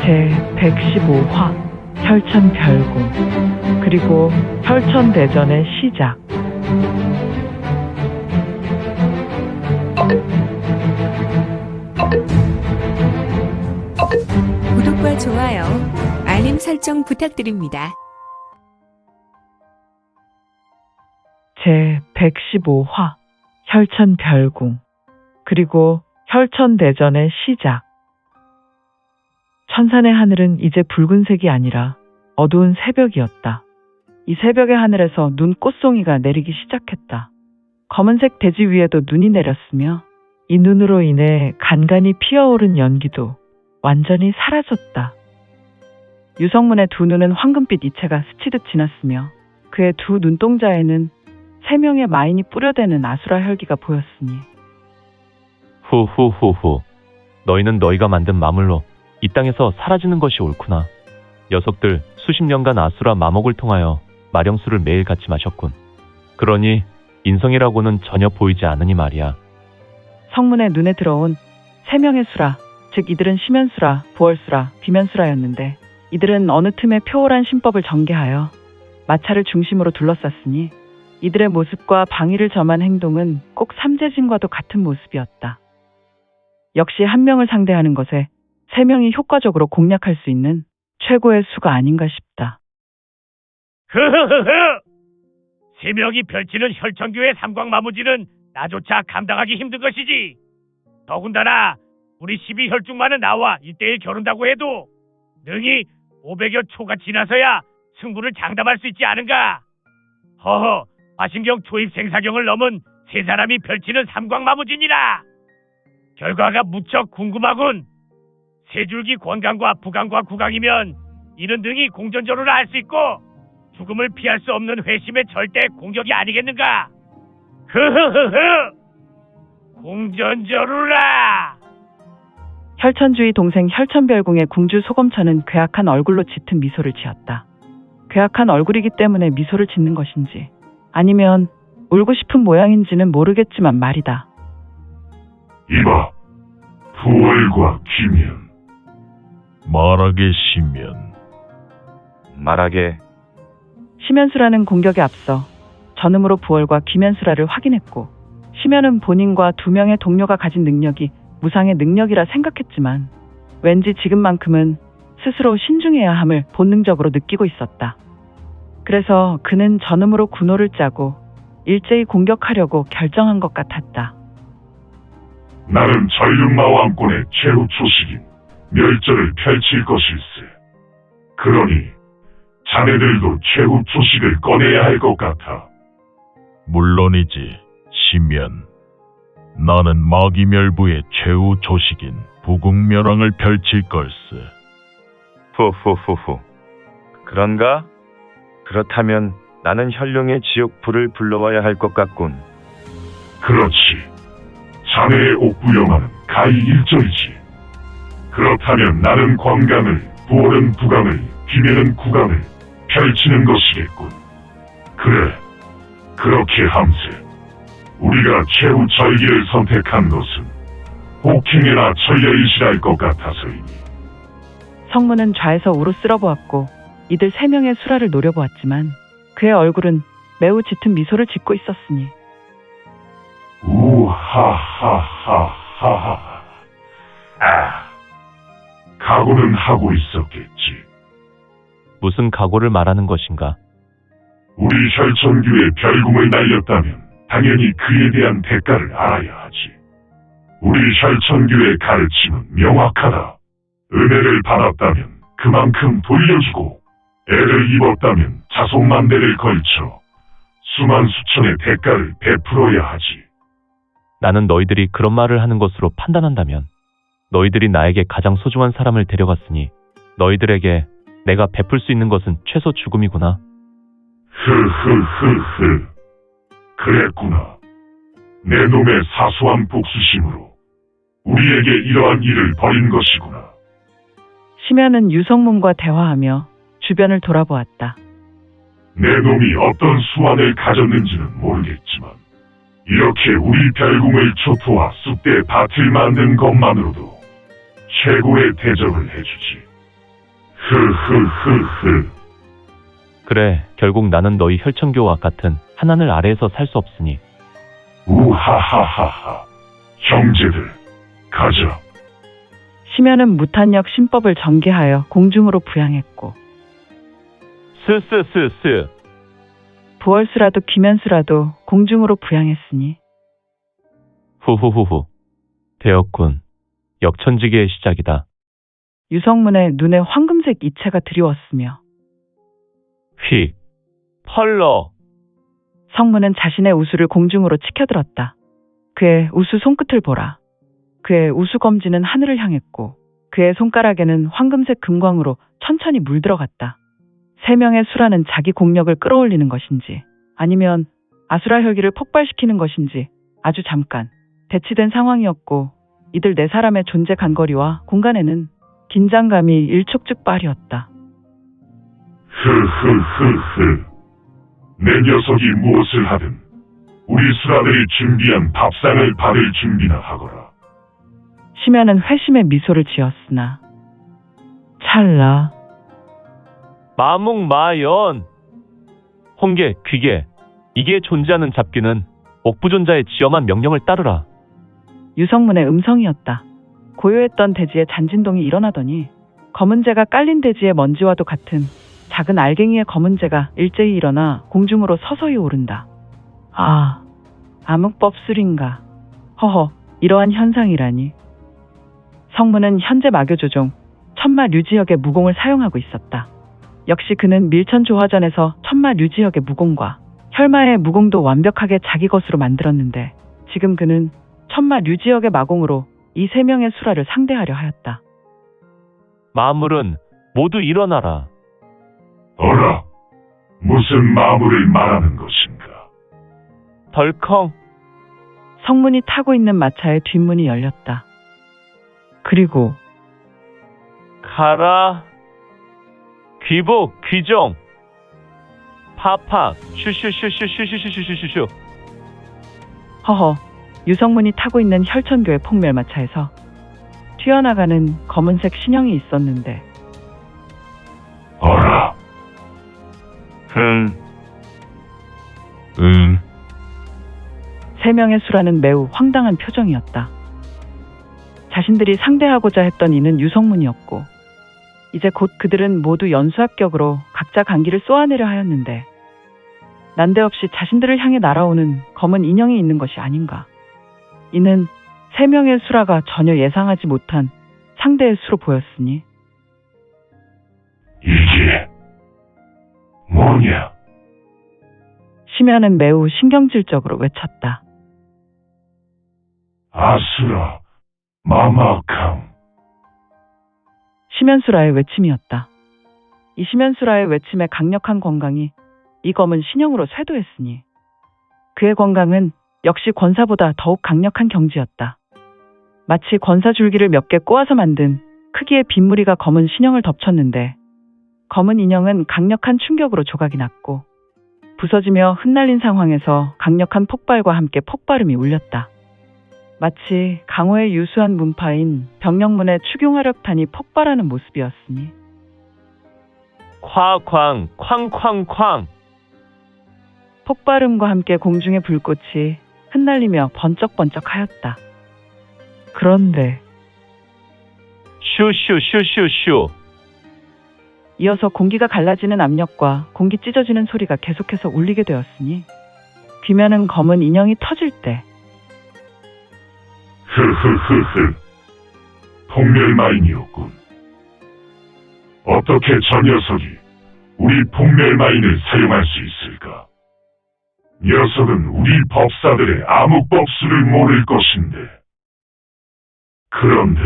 제115화 혈천별궁 그리고 혈천대전의 시작. 구독과 좋아요, 알림 설정 부탁드립니다. 제115화 혈천별궁 그리고 혈천대전의 시작. 천산의 하늘은 이제 붉은색이 아니라 어두운 새벽이었다. 이 새벽의 하늘에서 눈 꽃송이가 내리기 시작했다. 검은색 대지 위에도 눈이 내렸으며 이 눈으로 인해 간간히 피어오른 연기도 완전히 사라졌다. 유성문의 두 눈은 황금빛 이체가 스치듯 지났으며 그의 두 눈동자에는 3명의 마인이 뿌려대는 아수라 혈기가 보였으니 후후후후. 너희는 너희가 만든 마물로 이 땅에서 사라지는 것이 옳구나. 녀석들 수십 년간 아수라 마목을 통하여 마령수를 매일 같이 마셨군. 그러니 인성이라고는 전혀 보이지 않으니 말이야. 성문에 눈에 들어온 3명의 수라, 즉 이들은 심연수라, 부월수라, 비면수라였는데 이들은 어느 틈에 표월한 신법을 전개하여 마차를 중심으로 둘러쌌으니 이들의 모습과 방위를 점한 행동은 꼭 삼재진과도 같은 모습이었다. 역시 한 명을 상대하는 것에 3명이 효과적으로 공략할 수 있는 최고의 수가 아닌가 싶다. 흐흐흐흐! 3명이 펼치는 혈천교의 삼광마무지는 나조차 감당하기 힘든 것이지. 더군다나 우리 12혈중만은 나와 1대1 겨룬다고 해도 능히 500여 초가 지나서야 승부를 장담할 수 있지 않은가? 허허, 마신경 초입 생사경을 넘은 3사람이 펼치는 삼광마무진이라. 결과가 무척 궁금하군. 세줄기 권강과 부강과 구강이면 이는 능히 공전저루라 할 수 있고 죽음을 피할 수 없는 회심의 절대 공격이 아니겠는가? 흐흐흐흐! 공전저루라! 혈천주의 동생 혈천별궁의 궁주 소검천은 괴악한 얼굴로 짙은 미소를 지었다. 괴악한 얼굴이기 때문에 미소를 짓는 것인지 아니면 울고 싶은 모양인지는 모르겠지만 말이다. 이봐, 부월과 귀면. 말하게 시면. 말하게. 심연수라는 공격에 앞서 전음으로 부월과 귀면수라를 확인했고 심연은 본인과 2명의 동료가 가진 능력이 무상의 능력이라 생각했지만 왠지 지금만큼은 스스로 신중해야 함을 본능적으로 느끼고 있었다. 그래서 그는 전음으로 군호를 짜고 일제히 공격하려고 결정한 것 같았다. 나는 전륜마왕권의 최후 초식인 멸절을 펼칠 것일세. 그러니 자네들도 최후 초식을 꺼내야 할 것 같아. 물론이지, 시면. 나는 마기멸부의 최후 조식인 부국멸왕을 펼칠 걸세. 후후후후. 그런가? 그렇다면 나는 혈룡의 지옥불을 불러와야 할 것 같군. 그렇지. 자네의 옥부영화는 가히 일절이지. 그렇다면 나는 권강을, 부월은 부강을, 귀면은 구강을 펼치는 것이겠군. 그래, 그렇게 함세. 우리가 최후 절기를 선택한 것은 혹행이나 천려일시할 것 같아서이니. 성문은 좌에서 우로 쓸어보았고 이들 3명의 수라를 노려보았지만 그의 얼굴은 매우 짙은 미소를 짓고 있었으니 우하하하하하. 각오는 하고 있었겠지. 무슨 각오를 말하는 것인가? 우리 혈천교의 별궁을 날렸다면 당연히 그에 대한 대가를 알아야 하지. 우리 혈천교의 가르침은 명확하다. 은혜를 받았다면 그만큼 돌려주고 애를 입었다면 자손만대를 걸쳐 수만 수천의 대가를 베풀어야 하지. 나는 너희들이 그런 말을 하는 것으로 판단한다면 너희들이 나에게 가장 소중한 사람을 데려갔으니 너희들에게 내가 베풀 수 있는 것은 최소 죽음이구나. 흐흐흐흐. 그랬구나. 내 놈의 사소한 복수심으로 우리에게 이러한 일을 벌인 것이구나. 심연은 유성문과 대화하며 주변을 돌아보았다. 내 놈이 어떤 수완을 가졌는지는 모르겠지만 이렇게 우리 별궁을 초토화 쑥대 밭을 만든 것만으로도 최고의 대접을 해주지. 흐흐흐흐. 그래, 결국 나는 너희 혈천교와 같은 하나늘 아래에서 살 수 없으니. 우하하하하. 형제들, 가자. 심연은 무탄력 신법을 전개하여 공중으로 부양했고 스스스스. 부월수라도 귀면수라도 공중으로 부양했으니 후후후후. 되었군. 역천지계의 시작이다. 유성문의 눈에 황금색 이체가 드리웠으며 휙. 펄러. 성문은 자신의 우수를 공중으로 치켜들었다. 그의 우수 손끝을 보라. 그의 우수 검지는 하늘을 향했고 그의 손가락에는 황금색 금광으로 천천히 물들어갔다. 세 명의 수라는 자기 공력을 끌어올리는 것인지 아니면 아수라 혈기를 폭발시키는 것인지 아주 잠깐 대치된 상황이었고 이들 네 사람의 존재 간거리와 공간에는 긴장감이 일촉즉발이었다. 흐흐흐흐. 내 녀석이 무엇을 하든 우리 수라들이 준비한 밥상을 받을 준비나 하거라. 심연은 회심의 미소를 지었으나 찰나 마묵마연. 홍계, 귀계. 이게 존재하는 잡귀는 옥부존자의 지엄한 명령을 따르라. 유성문의 음성이었다. 고요했던 대지에 잔진동이 일어나더니 검은재가 깔린 대지의 먼지와도 같은 작은 알갱이의 검은재가 일제히 일어나 공중으로 서서히 오른다. 아, 암흑법술인가. 허허, 이러한 현상이라니. 성문은 현재 마교조종 천마 류지혁의 무공을 사용하고 있었다. 역시 그는 밀천조화전에서 천마 류지혁의 무공과 혈마의 무공도 완벽하게 자기 것으로 만들었는데 지금 그는 천마 류지혁의 마공으로 이 세 명의 수라를 상대하려 하였다. 마물은 모두 일어나라. 어라, 무슨 마물을 말하는 것인가? 덜컹. 성문이 타고 있는 마차의 뒷문이 열렸다. 그리고 가라. 귀복, 귀종. 팍팍. 슈슈슈슈슈슈슈슈슈슈. 허허, 유성문이 타고 있는 혈천교의 폭멸마차에서 튀어나가는 검은색 신형이 있었는데 어라, 응. 세 명의 수라는 매우 황당한 표정이었다. 자신들이 상대하고자 했던 이는 유성문이었고 이제 곧 그들은 모두 연수합격으로 각자 강기를 쏘아내려 하였는데 난데없이 자신들을 향해 날아오는 검은 인형이 있는 것이 아닌가. 이는 세 명의 수라가 전혀 예상하지 못한 상대의 수로 보였으니 이게 뭐냐? 심야는 매우 신경질적으로 외쳤다. 아수라, 마마캉. 심연수라의 외침이었다. 이 심연수라의 외침의 강력한 권강이 이 검은 신형으로 쇄도했으니 그의 권강은 역시 권사보다 더욱 강력한 경지였다. 마치 권사 줄기를 몇 개 꼬아서 만든 크기의 빗무리가 검은 신형을 덮쳤는데 검은 인형은 강력한 충격으로 조각이 났고 부서지며 흩날린 상황에서 강력한 폭발과 함께 폭발음이 울렸다. 마치 강호의 유수한 문파인 병력문의 추경화력탄이 폭발하는 모습이었으니 쾅쾅, 쾅쾅쾅. 폭발음과 함께 공중의 불꽃이 흩날리며 번쩍번쩍하였다. 그런데 슈슈슈슈슈. 이어서 공기가 갈라지는 압력과 공기 찢어지는 소리가 계속해서 울리게 되었으니 귀면은 검은 인형이 터질 때 흐흐흐흐. 폭멸마인이었군. 어떻게 저 녀석이 우리 폭멸마인을 사용할 수 있을까? 녀석은 우리 법사들의 암흑법수를 모를 것인데. 그런데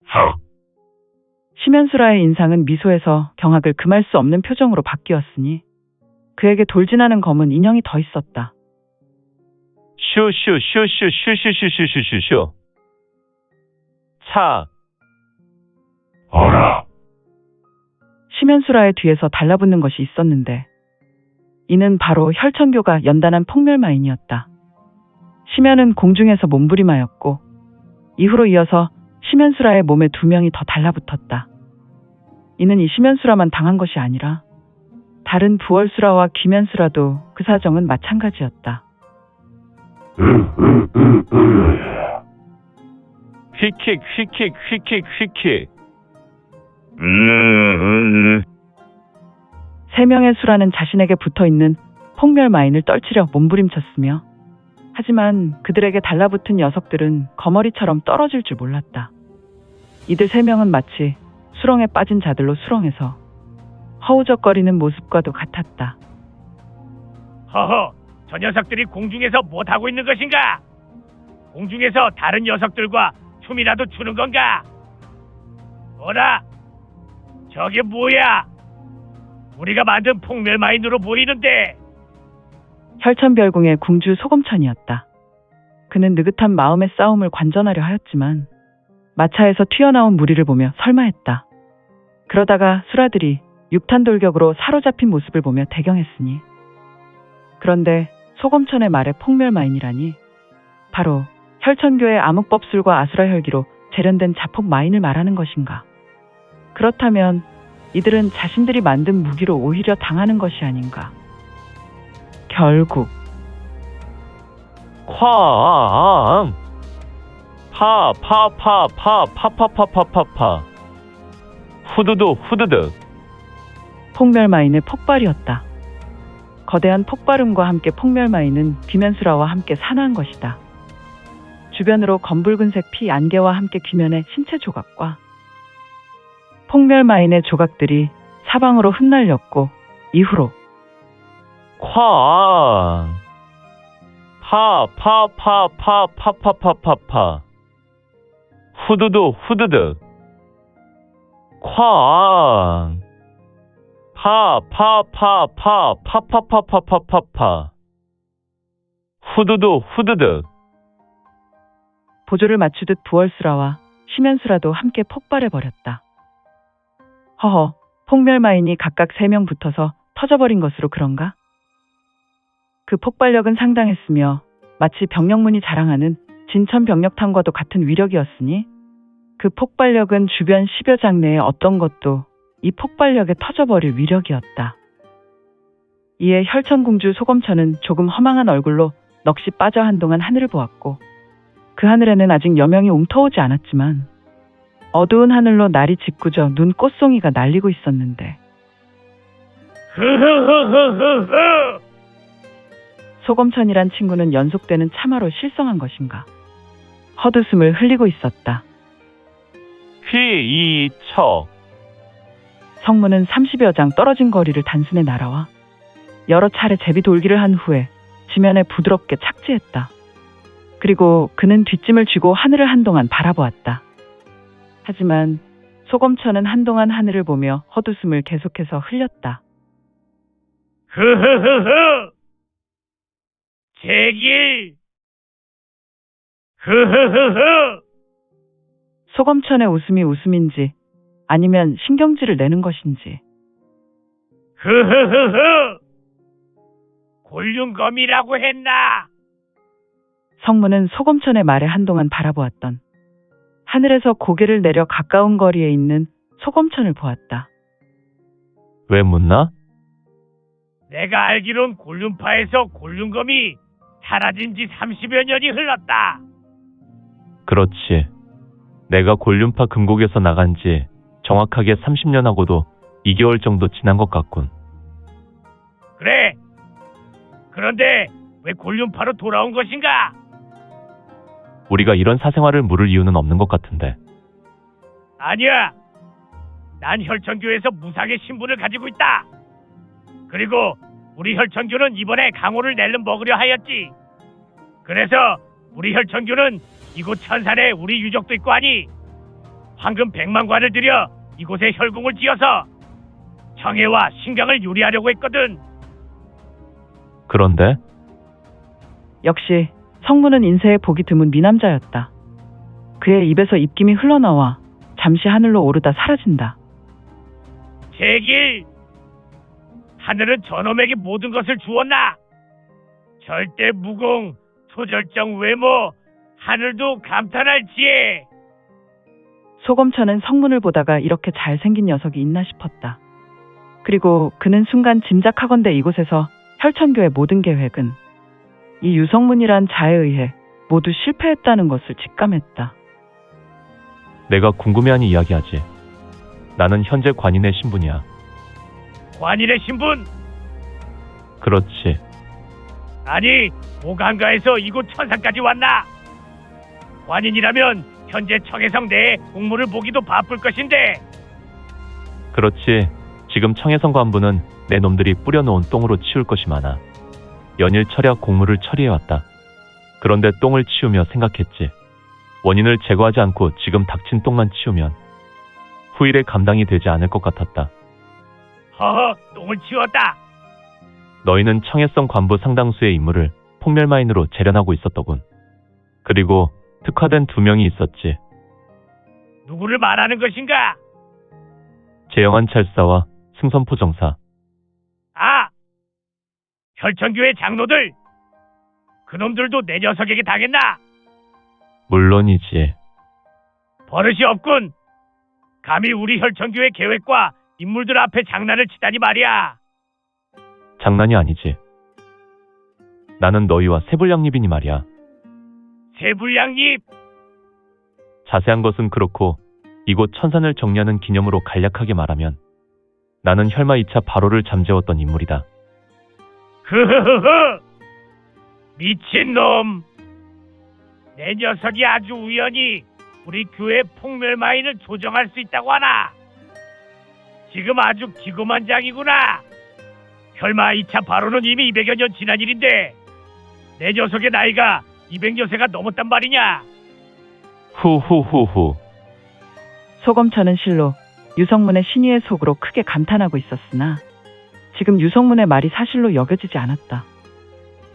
학, 심연수라의 인상은 미소에서 경악을 금할 수 없는 표정으로 바뀌었으니 그에게 돌진하는 검은 인형이 더 있었다. 슈슈슈슈슈슈슈슈슈슈. 차. 어라, 심연수라의 뒤에서 달라붙는 것이 있었는데 이는 바로 혈천교가 연단한 폭멸마인이었다. 심연은 공중에서 몸부림하였고 이후로 이어서 심연수라의 몸에 두 명이 더 달라붙었다. 이는 이 심연수라만 당한 것이 아니라 다른 부월수라와 귀면수라도 그 사정은 마찬가지였다. 휙킥 휙킥 휙킥 휙킥. 세 명의 수라는 자신에게 붙어있는 폭멸마인을 떨치려 몸부림쳤으며 하지만 그들에게 달라붙은 녀석들은 거머리처럼 떨어질 줄 몰랐다. 이들 세 명은 마치 수렁에 빠진 자들로 수렁에서 허우적거리는 모습과도 같았다. 허허, 저 녀석들이 공중에서 못하고 있는 것인가? 공중에서 다른 녀석들과 춤이라도 추는 건가? 뭐라? 저게 뭐야? 우리가 만든 폭멸마인으로 보이는데. 혈천별궁의 궁주 소검천이었다. 그는 느긋한 마음의 싸움을 관전하려 하였지만 마차에서 튀어나온 무리를 보며 설마했다. 그러다가 수라들이 육탄 돌격으로 사로잡힌 모습을 보며 대경했으니. 그런데 소검천의 말에 폭멸마인이라니 바로 혈천교의 암흑법술과 아수라 혈기로 재련된 자폭 마인을 말하는 것인가? 그렇다면 이들은 자신들이 만든 무기로 오히려 당하는 것이 아닌가? 결국 쾅! 파파파파파파파파파. 후두두 후두득. 폭멸마인의 폭발이었다. 거대한 폭발음과 함께 폭멸마인은 귀면수라와 함께 산화한 것이다. 주변으로 검붉은색 피 안개와 함께 귀면의 신체 조각과 폭멸마인의 조각들이 사방으로 흩날렸고 이후로 쾅! 파파파파파파파파. 후두두 후두득. 쾅! 파파파파파파파파파. 후두두 후두득. 보조를 맞추듯 부월수라와 심연수라도 함께 폭발해버렸다. 허허, 폭멸마인이 각각 3명 붙어서 터져버린 것으로 그런가? 그 폭발력은 상당했으며 마치 병력문이 자랑하는 진천병력탄과도 같은 위력이었으니 그 폭발력은 주변 10여 장 내의 어떤 것도 이 폭발력에 터져버릴 위력이었다. 이에 혈천공주 소검천은 조금 허망한 얼굴로 넋이 빠져 한동안 하늘을 보았고 그 하늘에는 아직 여명이 움터오지 않았지만 어두운 하늘로 날이 짓궂어 눈 꽃송이가 날리고 있었는데 흐흐흐흐흐흐. 소검천이란 친구는 연속되는 참화로 실성한 것인가? 헛웃음을 흘리고 있었다. 휘이척. 성문은 30여 장 떨어진 거리를 단숨에 날아와 여러 차례 제비 돌기를 한 후에 지면에 부드럽게 착지했다. 그리고 그는 뒷짐을 쥐고 하늘을 한동안 바라보았다. 하지만 소검천은 한동안 하늘을 보며 헛웃음을 계속해서 흘렸다. 흐흐흐흐. 제길. 흐흐흐흐. 소검천의 웃음이 웃음인지 아니면 신경질을 내는 것인지 흐흐흐흐. 골륜검이라고 했나? 성문은 소검천의 말에 한동안 바라보았던 하늘에서 고개를 내려 가까운 거리에 있는 소검천을 보았다. 왜 묻나? 내가 알기론 골륜파에서 골륜검이 사라진 지 30여 년이 흘렀다. 그렇지. 내가 골륜파 금곡에서 나간 지 정확하게 30년하고도 2개월 정도 지난 것 같군. 그래. 그런데 왜 골륜파로 돌아온 것인가? 우리가 이런 사생활을 물을 이유는 없는 것 같은데. 아니야. 난 혈천교에서 무상의 신분을 가지고 있다. 그리고 우리 혈천교는 이번에 강호를 낼름 먹으려 하였지. 그래서 우리 혈천교는 이곳 천산에 우리 유족도 있고 하니 황금 100만관을 들여 이곳에 혈궁을 지어서 청해와 신강을 요리하려고 했거든. 그런데 역시 성문은 인세에 보기 드문 미남자였다. 그의 입에서 입김이 흘러나와 잠시 하늘로 오르다 사라진다. 제길. 하늘은 저놈에게 모든 것을 주었나? 절대 무공, 초절정 외모, 하늘도 감탄할 지혜. 소검천은 성문을 보다가 이렇게 잘생긴 녀석이 있나 싶었다. 그리고 그는 순간 짐작하건대 이곳에서 혈천교의 모든 계획은 이 유성문이란 자에 의해 모두 실패했다는 것을 직감했다. 내가 궁금해하니 이야기하지. 나는 현재 관인의 신분이야. 관인의 신분? 그렇지. 아니, 모간가에서 이곳 천상까지 왔나? 관인이라면 현재 청해성 내에 공무를 보기도 바쁠 것인데. 그렇지. 지금 청해성 관부는 내 놈들이 뿌려놓은 똥으로 치울 것이 많아. 연일 철야 공무를 처리해왔다. 그런데 똥을 치우며 생각했지. 원인을 제거하지 않고 지금 닥친 똥만 치우면 후일에 감당이 되지 않을 것 같았다. 허허, 똥을 치웠다. 너희는 청해성 관부 상당수의 인물을 폭멸마인으로 재련하고 있었더군. 그리고 특화된 2명이 있었지. 누구를 말하는 것인가? 재영한 찰사와 승선포 정사. 아! 혈천교의 장로들! 그놈들도 내 녀석에게 당했나? 물론이지. 버릇이 없군. 감히 우리 혈천교의 계획과 인물들 앞에 장난을 치다니 말이야. 장난이 아니지. 나는 너희와 세불량립이니 말이야. 세불량립! 자세한 것은 그렇고 이곳 천산을 정리하는 기념으로 간략하게 말하면 나는 혈마 2차 바로를 잠재웠던 인물이다. 흐흐흐흐! 미친놈! 내 녀석이 아주 우연히 우리 교회 폭멸마인을 조정할 수 있다고 하나? 지금 아주 기고만장이구나. 혈마 2차 바로는 이미 200여 년 지난 일인데 내 녀석의 나이가 200여세가 넘었단 말이냐? 후후후후. 소검천은 실로 유성문의 신의의 속으로 크게 감탄하고 있었으나 지금 유성문의 말이 사실로 여겨지지 않았다.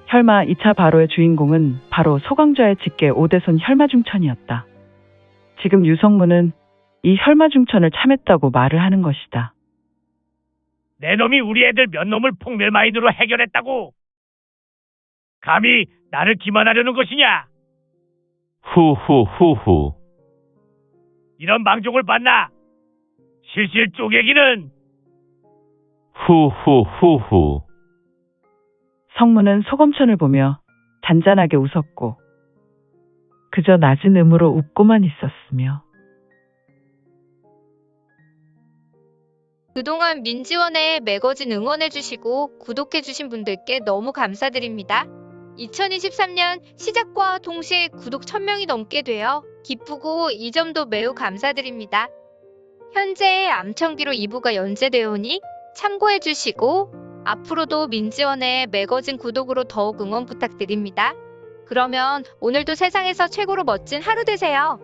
혈마 2차 바로의 주인공은 바로 소강좌의 직계 5대손 혈마중천이었다. 지금 유성문은 이 혈마중천을 참했다고 말을 하는 것이다. 내 놈이 우리 애들 몇 놈을 폭멸마인으로 해결했다고? 감히 나를 기만하려는 것이냐? 후후후후. 이런 망종을 봤나? 실실 쪼개기는. 후후후후. 성문은 소검천을 보며 잔잔하게 웃었고 그저 낮은 음으로 웃고만 있었으며 그동안 민지원에 매거진 응원해주시고 구독해주신 분들께 너무 감사드립니다. 2023년 시작과 동시에 구독 1000명이 넘게 되어 기쁘고 이 점도 매우 감사드립니다. 현재 암청기로 2부가 연재되어 오니 참고해주시고 앞으로도 민지원의 매거진 구독으로 더욱 응원 부탁드립니다. 그러면 오늘도 세상에서 최고로 멋진 하루 되세요.